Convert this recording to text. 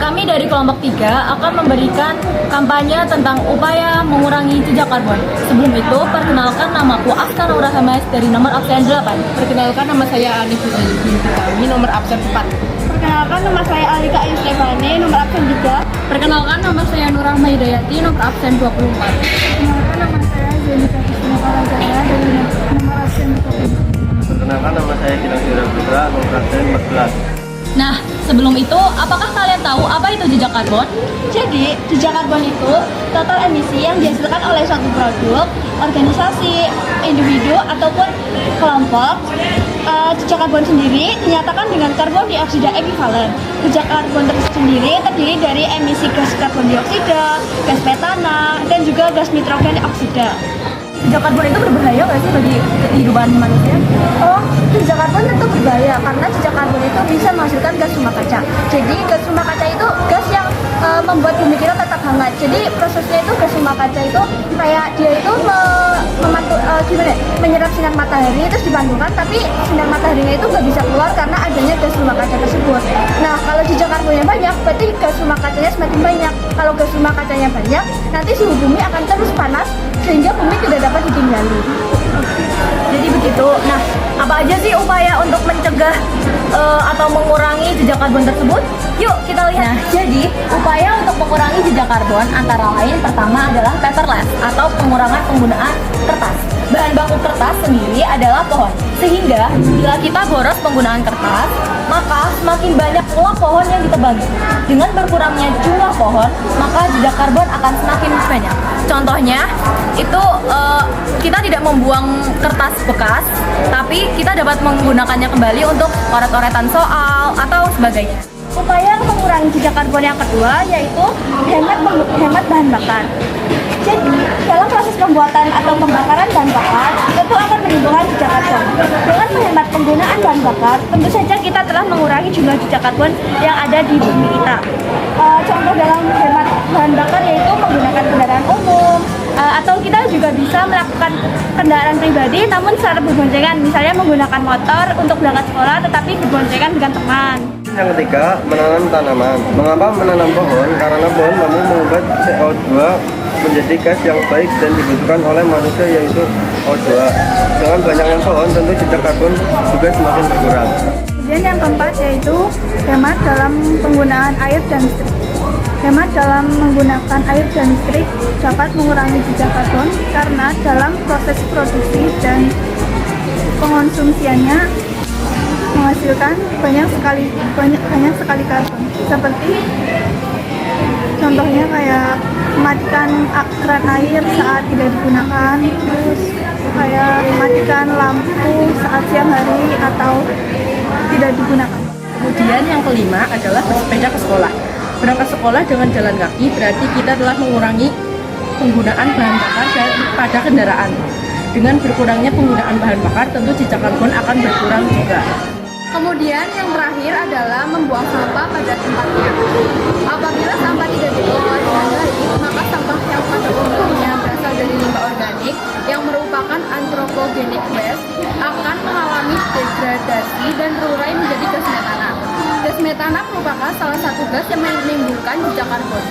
kami dari kelompok 3 akan memberikan kampanye tentang upaya mengurangi jejak karbon. Sebelum itu, perkenalkan namaku Askar Nurah Hamas dari nomor absen 8. Perkenalkan, nama saya Anif binti Kami, nomor absen 4. Perkenalkan, nama saya Alika Ayu Stefani, nomor absen 3. Perkenalkan, nama saya Nurahma Hidayati, nomor absen 24. Perkenalkan, nama saya Zenika Kristina Palajaya dari nomor absen 24. Perkenalkan, nama saya Gilang Syura Putra, nomor absen 14. Nah, sebelum itu, apakah kalian tahu apa itu jejak karbon? Jadi, jejak karbon itu total emisi yang dihasilkan oleh suatu produk, organisasi, individu, ataupun kelompok. Jejak karbon sendiri dinyatakan dengan karbon dioksida ekuivalen. Jejak karbon tersendiri terdiri dari emisi gas karbon dioksida, gas metana, dan juga gas nitrogen oksida. Jejak karbon itu berbahaya nggak sih bagi kehidupan manusia? Oh, jejak karbon tentu berbahaya karena jejak karbon itu bisa menghasilkan gas rumah kaca. Jadi gas rumah kaca itu gas yang membuat bumi kita tetap hangat. Jadi prosesnya itu gas rumah kaca itu kayak dia itu menyerap sinar matahari terus dipantulkan, tapi sinar mataharinya itu nggak bisa keluar karena adanya gas rumah kaca tersebut. Nah, kalau jejak karbonnya banyak, berarti gas rumah kacanya semakin banyak. Kalau gas rumah kacanya banyak, nanti suhu bumi akan terus panas sehingga bumi tidak dapat ditinggali. Jadi begitu. Nah, apa aja sih upaya untuk mencegah atau mengurangi jejak karbon tersebut? Yuk kita lihat. Nah, jadi upaya untuk mengurangi jejak karbon antara lain pertama adalah paperless atau pengurangan penggunaan kertas. Bahan baku kertas sendiri adalah pohon. Sehingga bila kita boros penggunaan kertas, maka semakin banyak pula pohon yang ditebangi. Dengan berkurangnya jumlah pohon, maka jejak karbon akan semakin banyak. Contohnya, itu kita tidak membuang kertas bekas, tapi kita dapat menggunakannya kembali untuk coret-coretan soal atau sebagainya. Upaya mengurangi jejak karbon yang kedua yaitu hemat bahan bakar. Jadi, dalam proses pembuatan atau pembakaran bahan bakar, itu akan menimbulkan jejak karbon. Dengan menghemat penggunaan bahan bakar, tentu saja kita telah mengurangi jumlah jejak karbon yang ada di bumi kita. Contoh dalam hemat bahan bakar yaitu menggunakan kendaraan umum, atau kita juga bisa melakukan kendaraan pribadi namun secara berboncengan, misalnya menggunakan motor untuk berangkat sekolah tetapi berboncengan dengan teman. Yang ketiga, menanam tanaman. Mengapa menanam pohon? Karena pohon mampu mengubah CO2 menjadi gas yang baik dan dibutuhkan oleh manusia, yaitu O2. Dengan banyaknya pohon, tentu jejak karbon juga semakin berkurang. Kemudian yang keempat yaitu hemat dalam penggunaan air dan listrik. Hemat dalam menggunakan air dan listrik dapat mengurangi jejak karbon karena dalam proses produksi dan pengonsumsiannya menghasilkan banyak sekali karbon. Seperti contohnya kayak mematikan keran air saat tidak digunakan, terus kayak mematikan lampu saat siang hari atau tidak digunakan. Kemudian yang kelima adalah bersepeda ke sekolah. Berangkat sekolah dengan jalan kaki berarti kita telah mengurangi penggunaan bahan bakar pada kendaraan. Dengan berkurangnya penggunaan bahan bakar, tentu jejak karbon akan berkurang juga. Kemudian yang terakhir adalah membuang sampah pada tempatnya. Apabila sampah tidak dikelola dengan baik, maka sampah yang pada umumnya berasal dari limbah organik yang merupakan anthropogenic waste akan mengalami degradasi dan terurai menjadi gas metana. Gas metana merupakan salah satu gas yang menimbulkan jejak karbon.